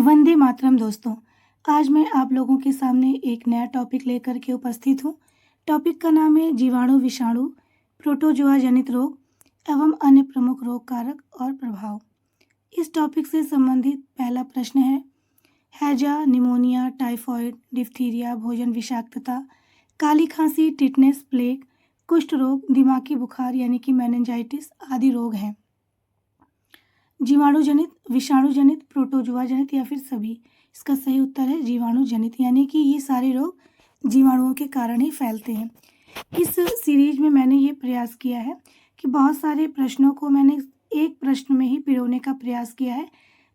वंदे मातरम दोस्तों। आज मैं आप लोगों के सामने एक नया टॉपिक लेकर के उपस्थित हूँ। टॉपिक का नाम है जीवाणु विषाणु, प्रोटोजोआ जनित रोग एवं अन्य प्रमुख रोग कारक और प्रभाव। इस टॉपिक से संबंधित पहला प्रश्न है, हैजा, निमोनिया, टाइफॉइड, डिप्थीरिया, भोजन विषाक्तता, काली खांसी, टिटनेस, प्लेग, कुष्ठ रोग, दिमागी बुखार यानी कि मेनिंजाइटिस आदि रोग हैं। जीवाणु जनित, विषाणु जनित, प्रोटोजोआ जनित या फिर सभी। इसका सही उत्तर है जीवाणु जनित, यानी कि ये सारे रोग जीवाणुओं के कारण ही फैलते हैं। इस सीरीज में मैंने ये प्रयास किया है कि बहुत सारे प्रश्नों को मैंने एक प्रश्न में ही पिरोने का प्रयास किया है,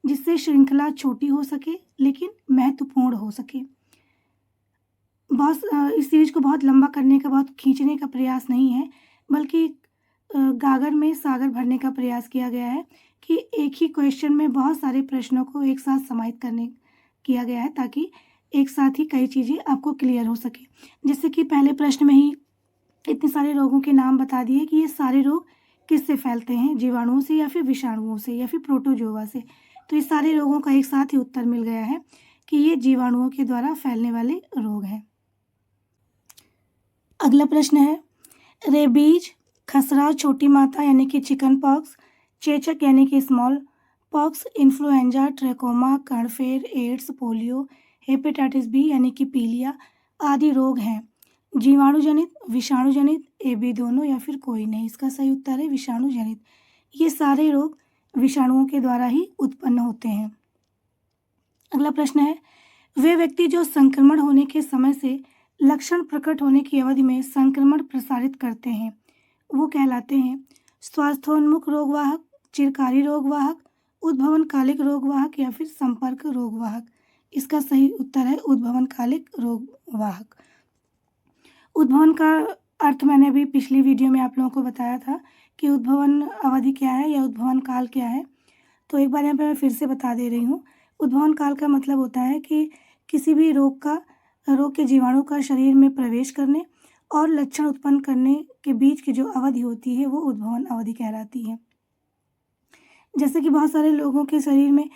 जिससे श्रृंखला छोटी हो सके लेकिन महत्वपूर्ण हो सके। इस सीरीज को बहुत लंबा करने का, बहुत खींचने का प्रयास नहीं है, बल्कि गागर में सागर भरने का प्रयास किया गया है कि एक ही क्वेश्चन में बहुत सारे प्रश्नों को एक साथ समाहित किया गया है, ताकि एक साथ ही कई चीज़ें आपको क्लियर हो सके। जैसे कि पहले प्रश्न में ही इतने सारे रोगों के नाम बता दिए कि ये सारे रोग किससे फैलते हैं, जीवाणुओं से या फिर विषाणुओं से या फिर प्रोटोजोआ से। तो ये सारे रोगों का एक साथ ही उत्तर मिल गया है कि ये जीवाणुओं के द्वारा फैलने वाले रोग हैं। अगला प्रश्न है, रेबीज, खसरा, छोटी माता यानी कि चिकन पॉक्स, चेचक यानी कि स्मॉल पॉक्स, इन्फ्लुएंजा, ट्रैकोमा, कर्णफेर, एड्स, पोलियो, हेपेटाइटिस बी यानी कि पीलिया आदि रोग हैं। जीवाणु जनित, विषाणु जनित, ए बी दोनों या फिर कोई नहीं। इसका सही उत्तर है विषाणु जनित। ये सारे रोग विषाणुओं के द्वारा ही उत्पन्न होते हैं। अगला प्रश्न है, वे व्यक्ति जो संक्रमण होने के समय से लक्षण प्रकट होने की अवधि में संक्रमण प्रसारित करते हैं, वो कहलाते हैं स्वास्थ्योन्मुख रोगवाहक, चिरकारी रोगवाहक, उद्भवनकालिक रोगवाहक या फिर संपर्क रोगवाहक। इसका सही उत्तर है उद्भवनकालिक रोगवाहक। उद्भवन का अर्थ मैंने अभी पिछली वीडियो में आप लोगों को बताया था कि उद्भवन अवधि क्या है या उद्भवन काल क्या है। तो एक बार यहाँ पे मैं फिर से बता दे रही हूँ। उद्भवन काल का मतलब होता है कि किसी भी रोग के जीवाणु का शरीर में प्रवेश करने और लक्षण उत्पन्न करने के बीच की जो अवधि होती है वो उद्भवन अवधि कहलाती है। जैसे कि बहुत सारे लोगों के शरीर में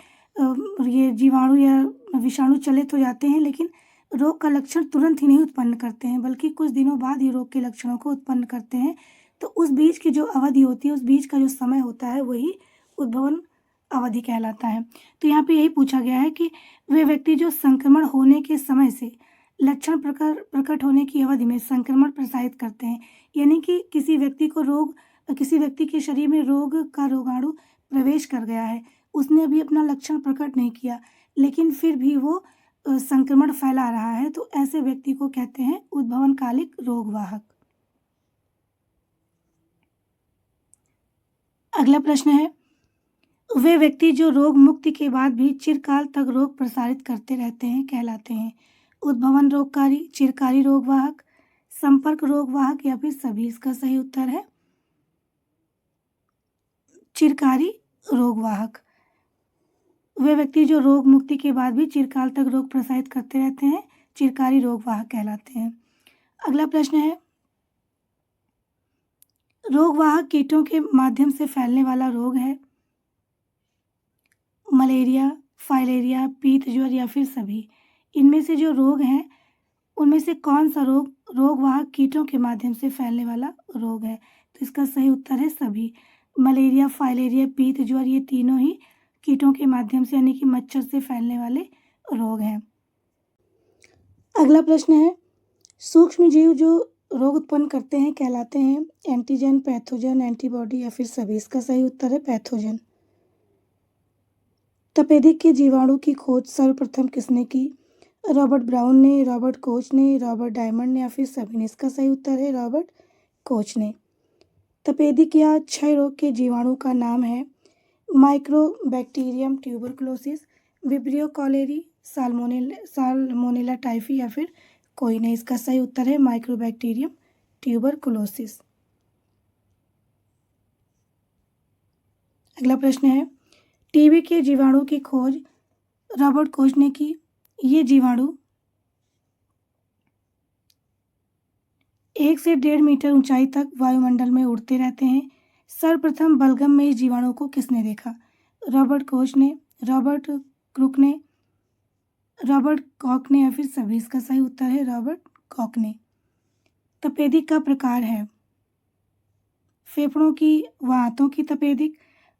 ये जीवाणु या विषाणु चले तो जाते हैं, लेकिन रोग का लक्षण तुरंत ही नहीं उत्पन्न करते हैं, बल्कि कुछ दिनों बाद ही रोग के लक्षणों को उत्पन्न करते हैं। तो उस बीच की जो अवधि होती है, उस बीच का जो समय होता है, वही उद्भवन अवधि कहलाता है। तो यहाँ पे यही पूछा गया है कि वे व्यक्ति जो संक्रमण होने के समय से लक्षण प्रकट होने की अवधि में संक्रमण प्रसारित करते हैं, यानी कि किसी व्यक्ति के शरीर में रोग का रोगाणु प्रवेश कर गया है, उसने अभी अपना लक्षण प्रकट नहीं किया, लेकिन फिर भी वो संक्रमण फैला रहा है, तो ऐसे व्यक्ति को कहते हैं उद्भवनकालिक रोगवाहक। अगला प्रश्न है, वे व्यक्ति जो रोग मुक्ति के बाद भी चिरकाल तक रोग प्रसारित करते रहते हैं कहलाते हैं उद्भवन रोगकारी, चिरकारी रोगवाहक, संपर्क रोगवाहक या फिर सभी। इसका सही उत्तर है चिरकारी रोगवाहक। वे व्यक्ति जो रोग मुक्ति के बाद भी चिरकाल तक रोग प्रसारित करते रहते हैं चिरकारी रोगवाहक कहलाते हैं। अगला प्रश्न है, रोगवाहक कीटों के माध्यम से फैलने वाला रोग है मलेरिया, फाइलेरिया, पीत ज्वर या फिर सभी। इनमें से जो रोग हैं उनमें से कौन सा रोग रोगवाहक कीटों के माध्यम से फैलने वाला रोग है? तो इसका सही उत्तर है सभी। मलेरिया, फाइलेरिया, पीत ज्वर ये तीनों ही कीटों के माध्यम से यानी कि मच्छर से फैलने वाले रोग हैं। अगला प्रश्न है, सूक्ष्म जीव जो रोग उत्पन्न करते हैं कहलाते हैं एंटीजन, पैथोजन, एंटीबॉडी या फिर सभी। इसका सही उत्तर है पैथोजन। तपेदिक के जीवाणु की खोज सर्वप्रथम किसने की? रॉबर्ट ब्राउन ने, रॉबर्ट कोच ने, रॉबर्ट डायमंड ने या फिर सभी ने। इसका सही उत्तर है रॉबर्ट कोच ने। तपेदिक या क्षय रोग के जीवाणु का नाम है mycobacterium tuberculosis, vibrio cholerae, salmonella typhi या फिर कोई नहीं। इसका सही उत्तर है माइक्रोबैक्टीरियम ट्यूबरकुलोसिस। अगला प्रश्न है, टीबी के जीवाणु की खोज रॉबर्ट कोच ने की। ये जीवाणु 1 से 1.5 मीटर ऊंचाई तक वायुमंडल में उड़ते रहते हैं। सर्वप्रथम बलगम में इस जीवाणु को किसने देखा? रॉबर्ट कोच ने, रॉबर्ट क्रुक ने, रॉबर्ट कॉक ने या फिर सभी? इसका सही उत्तर है रॉबर्ट कॉक ने। तपेदिक का प्रकार है फेफड़ों की व आंतों की तपेदिक,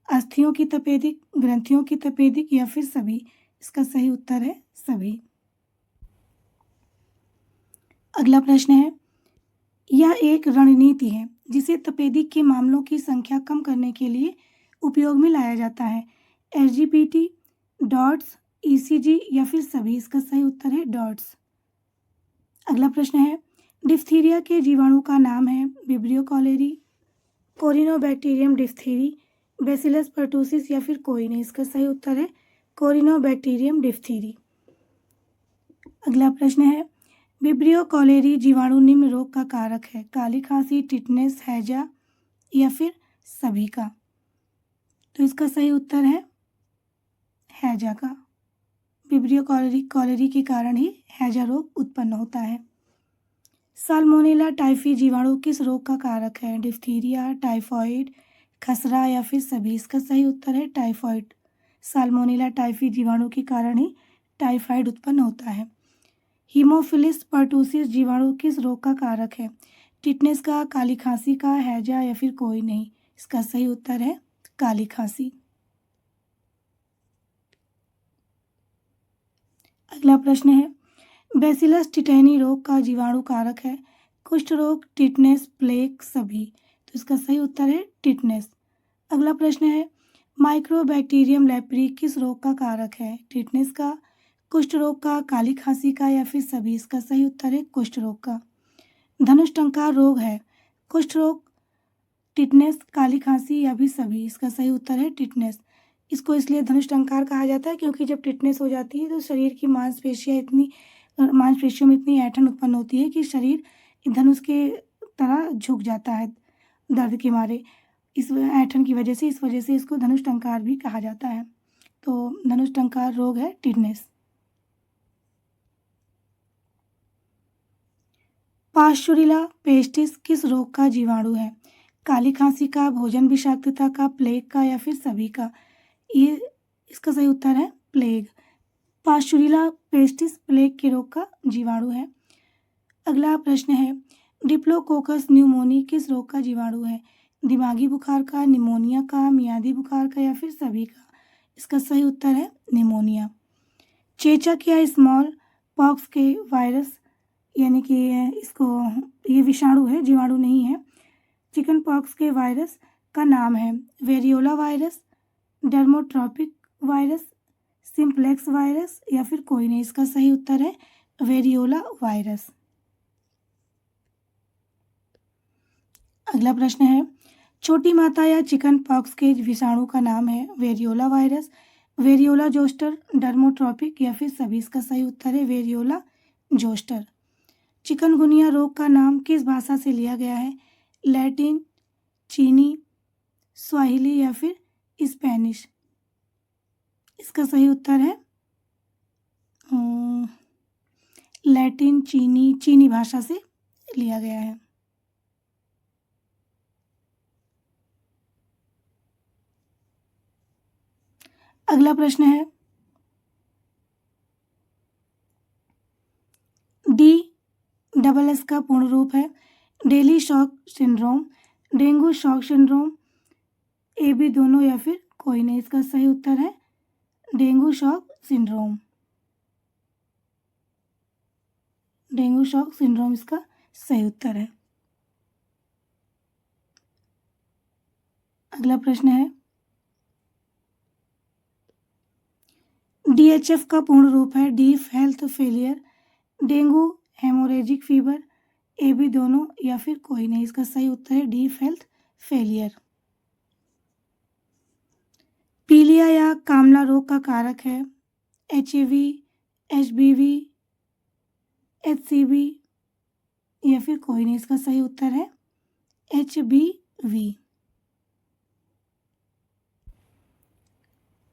अस्थियों की तपेदिक, ग्रंथियों की तपेदिक या फिर सभी? इसका सही उत्तर है सभी। अगला प्रश्न है, यह एक रणनीति है जिसे तपेदिक के मामलों की संख्या कम करने के लिए उपयोग में लाया जाता है। एसजीपीटी, डॉट्स, ईसीजी या फिर सभी? इसका सही उत्तर है डॉट्स। अगला प्रश्न है, डिप्थीरिया के जीवाणु का नाम है विब्रियो कॉलेरी, कोरिनोबैक्टीरियम डिप्थीरी, बैसिलस पर्टुसिस या फिर कोई नहीं? इसका सही उत्तर है कोरिनोबैक्टीरियम डिप्थीरी। अगला प्रश्न है, विब्रियो कॉलेरी जीवाणु निम्न रोग का कारक है? काली खांसी, टिटनेस, हैजा या फिर सभी का? तो इसका सही उत्तर है हैजा का। विब्रियो कॉलेरी के कारण ही हैजा रोग उत्पन्न होता है। साल्मोनेला टाइफी जीवाणु किस रोग का कारक है? डिप्थीरिया, टाइफॉइड, खसरा या फिर सभी? इसका सही उत्तर है टाइफॉइड। साल्मोनेला टाइफी जीवाणु के कारण ही टाइफाइड उत्पन्न होता है। हीमोफिलिस पर्टुसिस जीवाणु किस रोग का कारक है? टिटनेस का, काली खांसी का, हैजा या फिर कोई नहीं? इसका सही उत्तर है काली खांसी। अगला प्रश्न है, बैसिलस टिटेनी रोग का जीवाणु कारक है? कुष्ठ रोग, टिटनेस, प्लेग, सभी? तो इसका सही उत्तर है टिटनेस। अगला प्रश्न है, माइक्रोबैक्टीरियम लेप्री किस रोग का कारक है? टिटनेस का, कुष्ठ रोग का, काली खांसी का या फिर सभी? इसका सही उत्तर है कुष्ठ रोग का। धनुष्टंकार रोग है कुष्ठ रोग, टिटनेस, काली खांसी या भी सभी? इसका सही उत्तर है टिटनेस। इसको इसलिए धनुष्टंकार कहा जाता है क्योंकि जब टिटनेस हो जाती है तो शरीर की मांसपेशियों में इतनी ऐंठन उत्पन्न होती है कि शरीर धनुष के तरह झुक जाता है दर्द के मारे। इस ऐंठन की वजह से इसको धनुष्टंकार भी कहा जाता है। तो धनुष्टंकार रोग है टिटनेस। पास्चुरिला पेस्टिस किस रोग का जीवाणु है? काली खांसी का, भोजन विषाक्तता का, प्लेग का या फिर सभी का? ये इसका सही उत्तर है प्लेग। पास्चुरिला पेस्टिस प्लेग के रोग का जीवाणु है। अगला प्रश्न है, डिप्लोकोकस न्यूमोनी किस रोग का जीवाणु है? दिमागी बुखार का, निमोनिया का, मियादी बुखार का या फिर सभी का? इसका सही उत्तर है निमोनिया। चेचक या स्मॉल पॉक्स के वायरस यानी कि ये विषाणु है, जीवाणु नहीं है। चिकन पॉक्स के वायरस का नाम है variola virus, dermotropic virus, simplex virus या फिर कोई नहीं? इसका सही उत्तर है वेरियोला वायरस। अगला प्रश्न है, छोटी माता या चिकन पॉक्स के विषाणु का नाम है वेरियोला वायरस, वेरियोला जोस्टर, डर्मोट्रॉपिक या फिर सभी? इसका सही उत्तर है वेरियोला जोस्टर। चिकनगुनिया रोग का नाम किस भाषा से लिया गया है? लैटिन, चीनी, स्वाहिली या फिर स्पेनिश? इसका सही उत्तर है लैटिन, चीनी भाषा से लिया गया है। अगला प्रश्न है, DSS का पूर्ण रूप है daily shock syndrome, dengue shock syndrome, AB दोनों या फिर कोई नहीं? इसका सही उत्तर है dengue shock syndrome. Dengue shock syndrome इसका सही उत्तर है। अगला प्रश्न है, DHF का पूर्ण रूप है deep health failure, dengue, haemorrhagic fever, AB दोनों या फिर कोई नहीं? इसका सही उत्तर है डीप हेल्थ फेलियर। पीलिया या कामला रोग का कारक है HAV, HBV, HCV या फिर कोई नहीं? इसका सही उत्तर है HBV।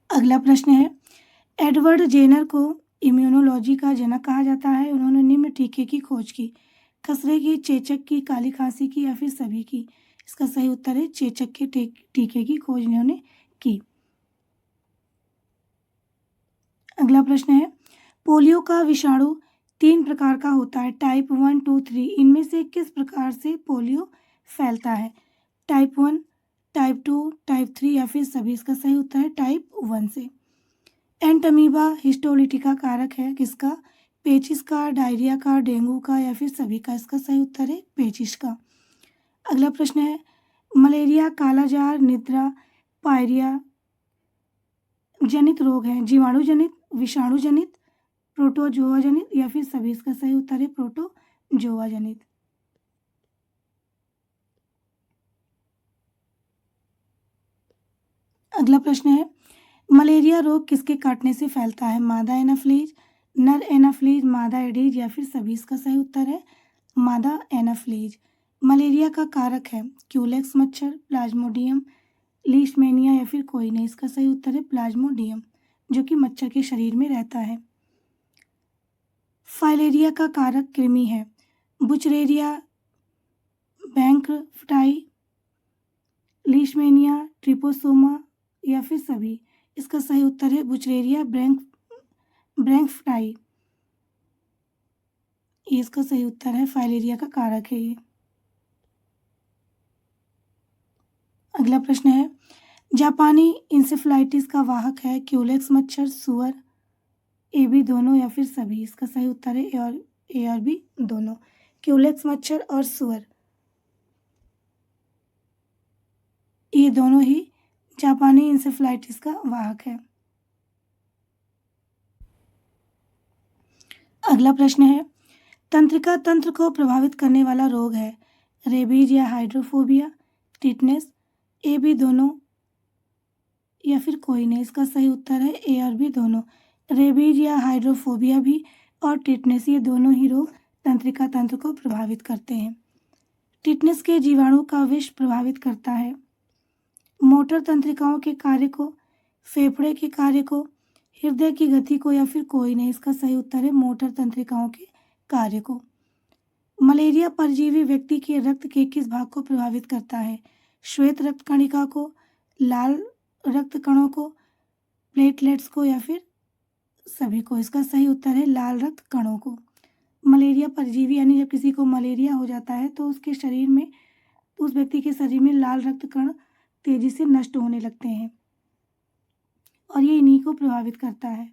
अगला प्रश्न है, एडवर्ड जेनर को इम्यूनोलॉजी का जनक कहा जाता है। उन्होंने निम्न टीके की खोज की? खसरे की, चेचक की, काली खांसी की या फिर सभी की? इसका सही उत्तर है चेचक के टीके की खोज इन्होंने की। अगला प्रश्न है, पोलियो का विषाणु 3 प्रकार का होता है, टाइप 1, 2, 3। इनमें से किस प्रकार से पोलियो फैलता है? टाइप 1, टाइप 2, टाइप 3 या फिर सभी? इसका सही उत्तर है टाइप 1 से। एंटमीबा हिस्टोलिटिका कारक है किसका? पेचिस का, डायरिया का, डेंगू का या फिर सभी का? इसका सही उत्तर है पेचिस का। अगला प्रश्न है, मलेरिया, कालाजार, निद्रा, पायरिया जनित रोग है, जीवाणु जनित, विषाणु जनित, प्रोटोजोआ जनित या फिर सभी? इसका सही उत्तर है प्रोटोजोआ जनित। अगला प्रश्न है, मलेरिया रोग किसके काटने से फैलता है? मादा एनाफ्लीज, नर एनाफ्लीज, मादा एडीज या फिर सभी? इसका सही उत्तर है मादा एनाफ्लीज। मलेरिया का कारक है क्यूलेक्स मच्छर, प्लाज्मोडियम, लीशमैनिया या फिर कोई नहीं? इसका सही उत्तर है प्लाज्मोडियम, जो कि मच्छर के शरीर में रहता है। फाइलेरिया का कारक कृमि है बुचरेरिया, बैंक्रफ्टाई, लीशमैनिया, ट्रिपोसोमा या फिर सभी? इसका सही उत्तर है बुचरेरिया ब्रैंकफ्टाई। ये इसका सही उत्तर है, फाइलेरिया का कारक है ये। अगला प्रश्न है, जापानी इंसेफ्लाइटिस का वाहक है क्यूलेक्स मच्छर, सुअर, ए बी दोनों या फिर सभी? इसका सही उत्तर है ए और बी दोनों, क्यूलेक्स मच्छर और सुअर, ये दोनों ही जापानी इंसेफ्लाइटिस का वाहक है। अगला प्रश्न है, तंत्रिका तंत्र को प्रभावित करने वाला रोग है रेबीज या हाइड्रोफोबिया, टिटनेस, ए बी दोनों या फिर कोई नहीं? इसका सही उत्तर है ए और बी दोनों, रेबीज या हाइड्रोफोबिया भी और टिटनेस, ये दोनों ही रोग तंत्रिका तंत्र को प्रभावित करते हैं। टिटनेस के जीवाणु का विष प्रभावित करता है मोटर तंत्रिकाओं के कार्य को, फेफड़े के कार्य को, हृदय की गति को या फिर कोई नहीं? इसका सही उत्तर है मोटर तंत्रिकाओं के कार्य को। मलेरिया परजीवी व्यक्ति के रक्त के किस भाग को प्रभावित करता है? श्वेत रक्त कणिका को, लाल रक्त कणों को, प्लेटलेट्स को या फिर सभी को? इसका सही उत्तर है लाल रक्त कणों को। मलेरिया परजीवी यानी जब किसी को मलेरिया हो जाता है तो उसके शरीर में, उस व्यक्ति के शरीर में लाल रक्त कण तेजी से नष्ट होने लगते हैं और ये इन्हीं को प्रभावित करता है।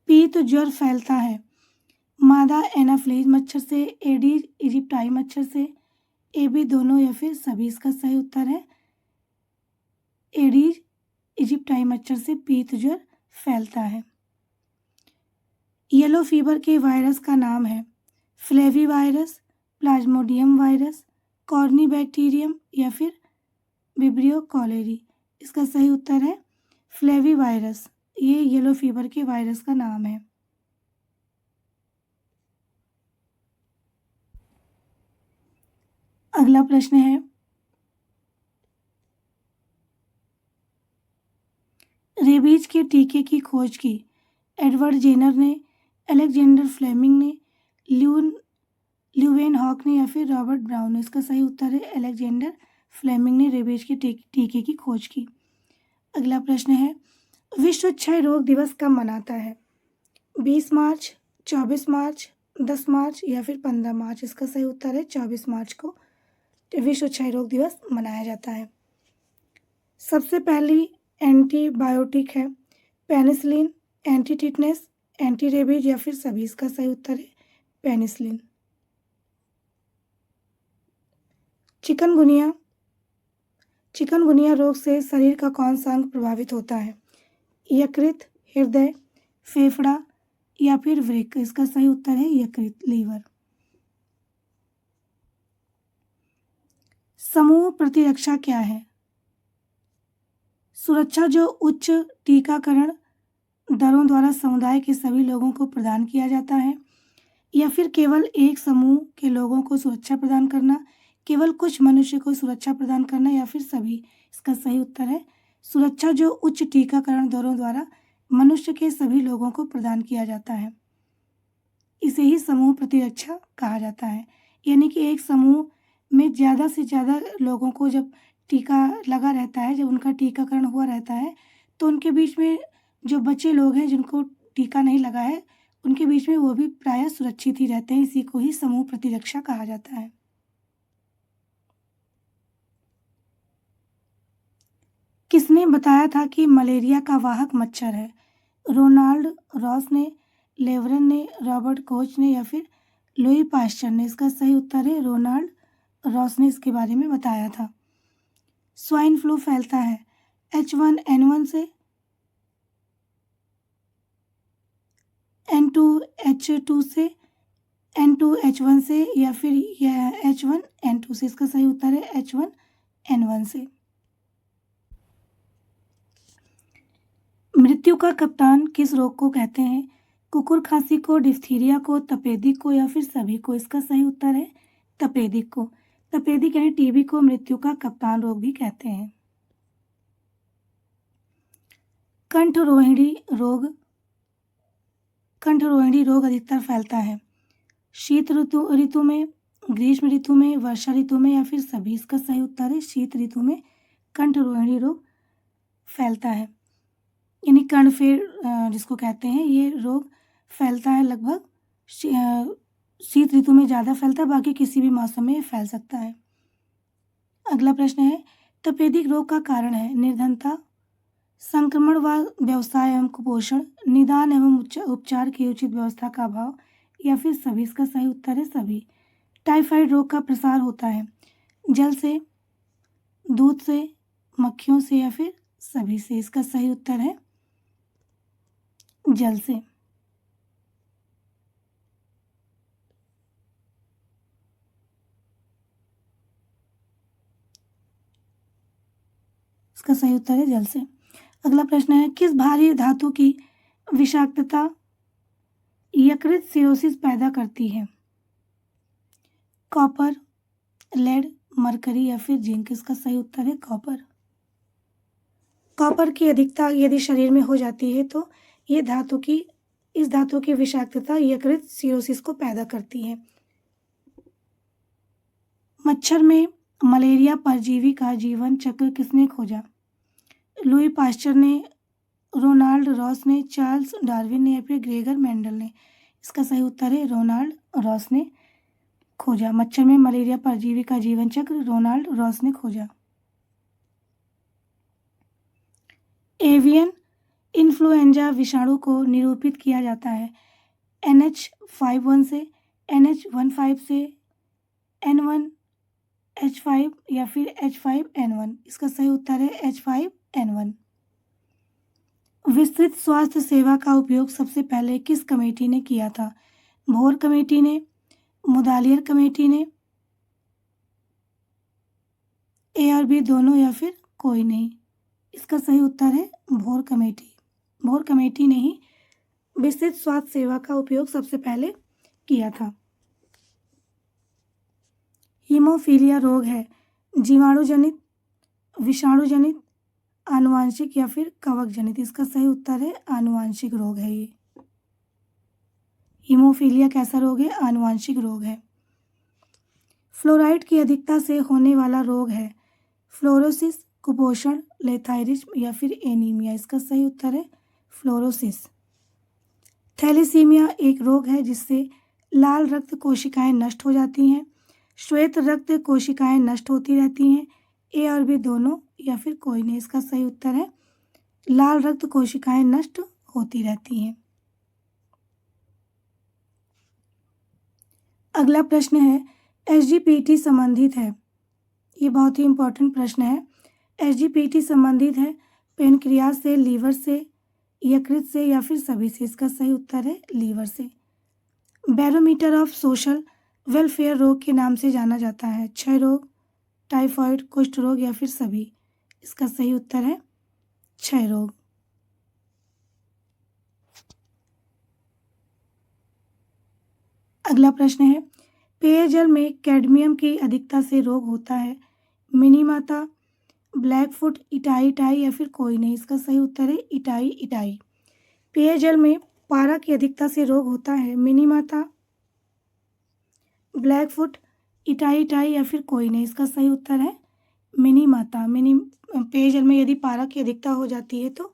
पीत ज्वर फैलता है मादा एनाफ्लीज मच्छर से, एडीज इजिप्टाई मच्छर से, ए बी दोनों या फिर सभी? इसका सही उत्तर है एडीज इजिप्टाई मच्छर से पीत ज्वर फैलता है। येलो फीवर के वायरस का नाम है flavi virus, Plasmodium virus, Corynebacterium या फिर विब्रियो कॉलेरी? इसका सही उत्तर है फ्लेवी वायरस, ये येलो फीवर के वायरस का नाम है। अगला प्रश्न है, रेबीज के टीके की खोज की एडवर्ड जेनर ने, अलेक्जेंडर फ्लेमिंग ने, ल्यूवेन हॉक ने या फिर रॉबर्ट ब्राउन ने? इसका सही उत्तर है अलेक्जेंडर फ्लेमिंग ने रेबीज के टीके की खोज की। अगला प्रश्न है, विश्व क्षय रोग दिवस कब मनाता है? 20 मार्च, 24 मार्च, 10 मार्च या फिर 15 मार्च? इसका सही उत्तर है 24 मार्च को विश्व क्षय रोग दिवस मनाया जाता है। सबसे पहली एंटीबायोटिक है penicillin, anti tetanus, anti rabies या फिर सभी? इसका सही उत्तर है पेनिसिलिन। चिकनगुनिया रोग से शरीर का कौन सा अंग प्रभावित होता है? यकृत, हृदय, फेफड़ा या फिर वृक्क? इसका सही उत्तर है यकृत, लीवर। समूह प्रतिरक्षा क्या है? सुरक्षा जो उच्च टीकाकरण दरों द्वारा समुदाय के सभी लोगों को प्रदान किया जाता है, या फिर केवल एक समूह के लोगों को सुरक्षा प्रदान करना, केवल कुछ मनुष्य को सुरक्षा प्रदान करना या फिर सभी? इसका सही उत्तर है सुरक्षा जो उच्च टीकाकरण दरों द्वारा मनुष्य के सभी लोगों को प्रदान किया जाता है, इसे ही समूह प्रतिरक्षा कहा जाता है। यानी कि एक समूह में ज़्यादा से ज़्यादा लोगों को जब टीका लगा रहता है, जब उनका टीकाकरण हुआ रहता है, तो उनके बीच में जो बच्चे लोग हैं जिनको टीका नहीं लगा है, उनके बीच में वो भी प्रायः सुरक्षित ही रहते हैं। इसी को ही समूह प्रतिरक्षा कहा जाता है। किसने बताया था कि मलेरिया का वाहक मच्छर है? रोनाल्ड रॉस ने, लेवरन ने, रॉबर्ट कोच ने या फिर लुई पाश्चर ने? इसका सही उत्तर है रोनाल्ड रॉस ने इसके बारे में बताया था। स्वाइन फ्लू फैलता है H1N1 से, N2H2 से, N2H1 से या फिर यह H1N2 से? इसका सही उत्तर है H1N1 से। मृत्यु का कप्तान किस रोग को कहते हैं? कुकुर खांसी को, डिप्थीरिया को, तपेदिक को या फिर सभी को? इसका सही उत्तर है तपेदिक को। तपेदिक यानी टीबी को मृत्यु का कप्तान रोग भी कहते हैं। कंठरोहिणी रोग अधिकतर फैलता है शीत ऋतु में, ग्रीष्म ऋतु में, वर्षा ऋतु में या फिर सभी? इसका सही उत्तर है शीत ऋतु में कंठरोहिणी रोग फैलता है, यानी कर्णफेर जिसको कहते हैं। ये रोग फैलता है लगभग शीत ऋतु में ज़्यादा फैलता है, बाकी किसी भी मौसम में फैल सकता है। अगला प्रश्न है, तपेदिक रोग का कारण है निर्धनता, संक्रमण व व्यवसाय एवं कुपोषण, निदान एवं उपचार की उचित व्यवस्था का अभाव या फिर सभी? इसका सही उत्तर है सभी। टाइफाइड रोग का प्रसार होता है जल से, दूध से, मक्खियों से या फिर सभी से? इसका सही उत्तर है जल से। इसका सही उत्तर है जल से। अगला प्रश्न है, किस भारी धातु की विषाक्तता यकृत सिरोसिस पैदा करती है? कॉपर, लेड, मरकरी या फिर जिंक? इसका सही उत्तर है कॉपर। कॉपर की अधिकता यदि शरीर में हो जाती है तो इस धातु की विषाक्तता यकृत सिरोसिस को पैदा करती है। मच्छर में मलेरिया परजीवी का जीवन चक्र किसने खोजा? लुई पाश्चर ने, रोनाल्ड रॉस ने, चार्ल्स डार्विन ने या फिर ग्रेगर मेंडल ने? इसका सही उत्तर है रोनाल्ड रॉस ने खोजा। मच्छर में मलेरिया परजीवी का जीवन चक्र रोनाल्ड रॉस ने खोजा। एवियन इन्फ्लुएंजा विषाणु को निरूपित किया जाता है NH51 से, NH15 से, N1H5 या फिर H5N1? इसका सही उत्तर है H5N1। विस्तृत स्वास्थ्य सेवा का उपयोग सबसे पहले किस कमेटी ने किया था? भोर कमेटी ने, मुदालियर कमेटी ने, ए और बी दोनों या फिर कोई नहीं? इसका सही उत्तर है भोर कमेटी। भोर कमेटी ने ही विस्तृत स्वास्थ्य सेवा का उपयोग सबसे पहले किया था। हीमोफीलिया रोग है जीवाणुजनित, विषाणुजनित, आनुवांशिक या फिर कवक जनित? इसका सही उत्तर है आनुवांशिक रोग है ये। हीमोफीलिया कैसा रोग है? आनुवांशिक रोग है। फ्लोराइड की अधिकता से होने वाला रोग है फ्लोरोसिस, कुपोषण, लेथाइरिज्म या फिर एनीमिया? इसका सही उत्तर है फ्लोरोसिस। थैलेसीमिया एक रोग है जिससे लाल रक्त कोशिकाएं नष्ट हो जाती हैं, श्वेत रक्त कोशिकाएं नष्ट होती रहती हैं, ए और बी दोनों या फिर कोई नहीं? इसका सही उत्तर है लाल रक्त कोशिकाएं नष्ट होती रहती हैं। अगला प्रश्न है, SGPT संबंधित है, ये बहुत ही इंपॉर्टेंट प्रश्न है। SGPT संबंधित है पेनक्रियास से, लीवर से, यकृत से या फिर सभी से? इसका सही उत्तर है लीवर से। बैरोमीटर ऑफ सोशल वेलफेयर रोग के नाम से जाना जाता है क्षय रोग, टाइफॉइड, कुष्ठ रोग या फिर सभी? इसका सही उत्तर है क्षय रोग। अगला प्रश्न है, पेयजल में कैडमियम की अधिकता से रोग होता है मिनीमाता, ब्लैकफुट, इटाई या फिर कोई नहीं? इसका सही उत्तर है इटाई। पेयजल में पारा की अधिकता से रोग होता है मिनीमाता, ब्लैकफुट, इटाई या फिर कोई नहीं? इसका सही उत्तर है मिनीमाता। पेयजल में यदि पारा की अधिकता हो जाती है तो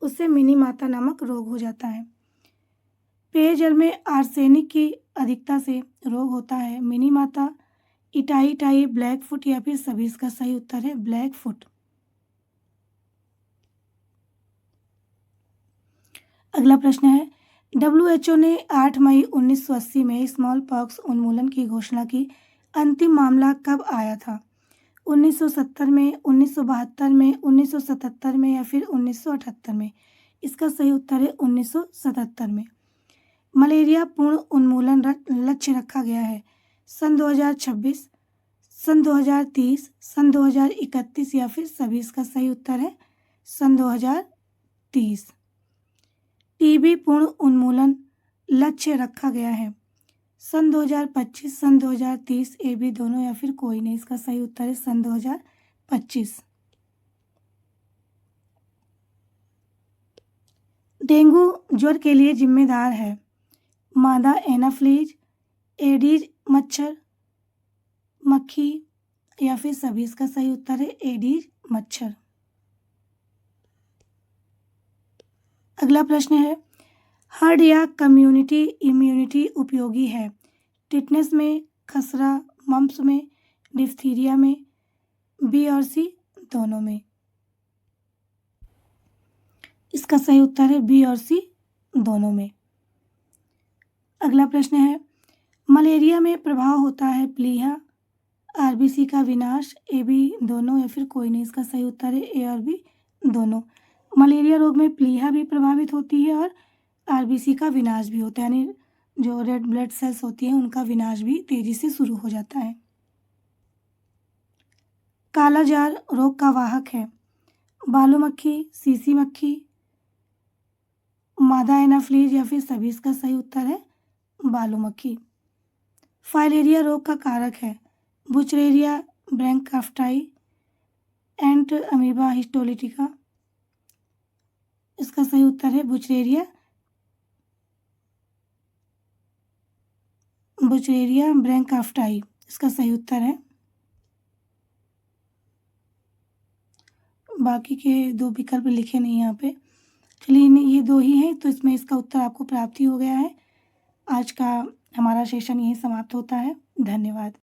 उससे मिनीमाता नामक रोग हो जाता है। पेयजल में आर्सेनिक की अधिकता से रोग होता है। मिनीमाता, इटाई, ब्लैक फुट या फिर सभी। इसका सही उत्तर है ब्लैक फुट। अगला प्रश्न है, WHO ने 8 मई 1980 में स्मॉल पॉक्स उन्मूलन की घोषणा की। अंतिम मामला कब आया था? 1970 में, 1972 में, 1977 में या फिर 1978 में? इसका सही उत्तर है 1977 में। मलेरिया पूर्ण उन्मूलन लक्ष्य रखा गया है सन 2026, सन 2030, सन 2031 या फिर सभी। इसका सही उत्तर है सन 2030। टीबी पूर्ण उन्मूलन लक्ष्य रखा गया है सन 2025, सन 2030, ए बी दोनों या फिर कोई नहीं। इसका सही उत्तर है सन 2025। डेंगू ज्वर के लिए जिम्मेदार है मादा एनाफ्लीज, एडीज मच्छर, मक्खी या फिर सभी। इसका सही उत्तर है एडीज मच्छर। अगला प्रश्न है, हर्ड या कम्युनिटी इम्यूनिटी उपयोगी है? टिटनेस में, खसरा, मम्प्स में, डिप्थीरिया में, बी और सी दोनों में? इसका सही उत्तर है बी और सी दोनों में। अगला प्रश्न है, मलेरिया में प्रभाव होता है प्लीहा, आरबीसी का विनाश, ए बी दोनों या फिर कोई नहीं? इसका सही उत्तर है ए और बी दोनों। मलेरिया रोग में प्लीहा भी प्रभावित होती है और आरबीसी का विनाश भी होता है, यानी जो रेड ब्लड सेल्स होती हैं उनका विनाश भी तेजी से शुरू हो जाता है। कालाजार रोग का वाहक है बालू मक्खी, सीसी मक्खी, मादा एनाफ्लीज या फिर सभी। इसका सही उत्तर है बालू मक्खी। फाइलेरिया रोग का कारक है बुचरेरिया, ब्रैंकाफ्टाई, एंट अमीबा हिस्टोलिटिका। इसका सही उत्तर है बुचरेरिया ब्रैंकाफ्टाई। इसका सही उत्तर है। बाकी के दो विकल्प लिखे नहीं यहाँ पे। चलिए ये दो ही हैं, तो इसमें इसका उत्तर आपको प्राप्ति हो गया है। आज का हमारा सेशन यहीं समाप्त होता है। धन्यवाद।